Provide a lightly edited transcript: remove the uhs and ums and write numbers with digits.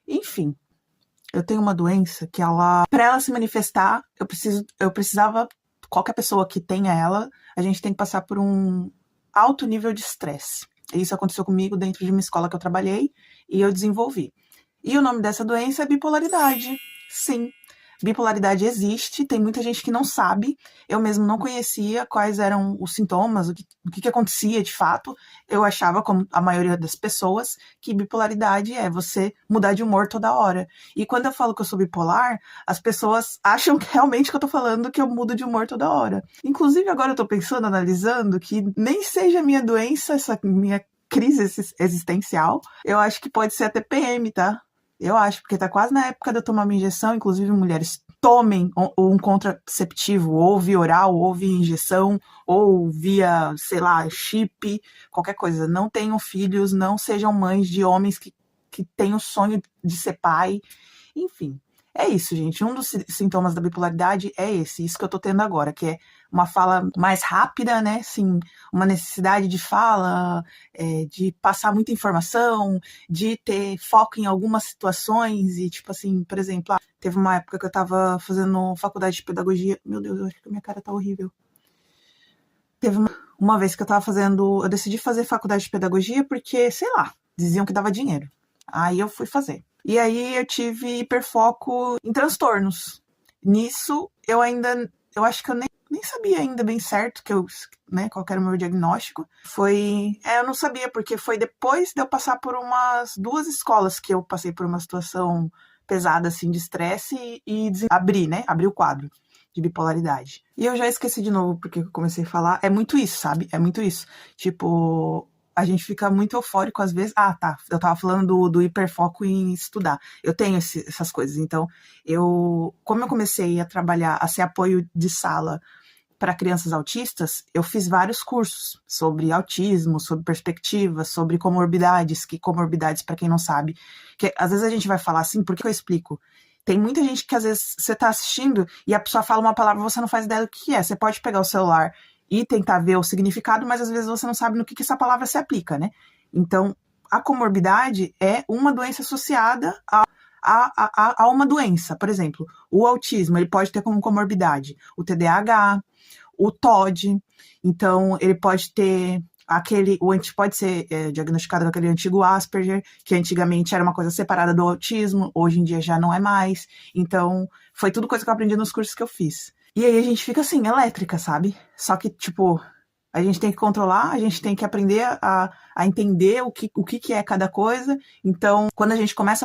Enfim, eu tenho uma doença que para ela se manifestar, eu precisava, qualquer pessoa que tenha ela, a gente tem que passar por um alto nível de estresse. Isso aconteceu comigo dentro de uma escola que eu trabalhei e eu desenvolvi. E o nome dessa doença é bipolaridade. Sim, bipolaridade existe, tem muita gente que não sabe. Eu mesmo não conhecia quais eram os sintomas, o que acontecia de fato. Eu achava, como a maioria das pessoas, que bipolaridade é você mudar de humor toda hora. E quando eu falo que eu sou bipolar, as pessoas acham que realmente que eu tô falando que eu mudo de humor toda hora. Inclusive, agora eu tô pensando, analisando, que nem seja minha doença, essa minha crise existencial, eu acho que pode ser até PM, tá? Eu acho, porque tá quase na época de eu tomar minha injeção, inclusive mulheres tomem um contraceptivo, ou via oral, ou via injeção, ou via, sei lá, chip, qualquer coisa. Não tenham filhos, não sejam mães de homens que têm o sonho de ser pai. Enfim, é isso, gente. Um dos sintomas da bipolaridade é esse, isso que eu tô tendo agora, que é uma fala mais rápida, né? Assim, uma necessidade de fala, de passar muita informação, de ter foco em algumas situações e, tipo assim, por exemplo, teve uma época que eu tava fazendo faculdade de pedagogia. Meu Deus, eu acho que a minha cara tá horrível. Teve uma vez que eu decidi fazer faculdade de pedagogia porque, sei lá, diziam que dava dinheiro. Aí eu fui fazer. E aí eu tive hiperfoco em transtornos. Nisso, eu acho que eu nem sabia ainda bem certo né, qual era o meu diagnóstico. Eu não sabia, porque foi depois de eu passar por umas 2 escolas que eu passei por uma situação pesada, assim, de estresse e abri, né, abri o quadro de bipolaridade. E eu já esqueci de novo porque eu comecei a falar. É muito isso, sabe? É muito isso. Tipo, a gente fica muito eufórico às vezes. Ah, tá. Eu tava falando do hiperfoco em estudar. Eu tenho essas coisas. Então, como eu comecei a trabalhar, a ser apoio de sala para crianças autistas, eu fiz vários cursos sobre autismo, sobre perspectivas, sobre comorbidades, para quem não sabe, que às vezes a gente vai falar assim, por que eu explico? Tem muita gente que às vezes você tá assistindo e a pessoa fala uma palavra e você não faz ideia do que é. Você pode pegar o celular e tentar ver o significado, mas às vezes você não sabe no que essa palavra se aplica, né? Então, a comorbidade é uma doença associada a uma doença. Por exemplo, o autismo, ele pode ter como comorbidade o TDAH, o TOD, então ele pode ter pode ser diagnosticado com aquele antigo Asperger, que antigamente era uma coisa separada do autismo, hoje em dia já não é mais. Então, foi tudo coisa que eu aprendi nos cursos que eu fiz. E aí a gente fica assim, elétrica, sabe? Só que, tipo, a gente tem que controlar, a gente tem que aprender a entender o que é cada coisa. Então, quando a gente começa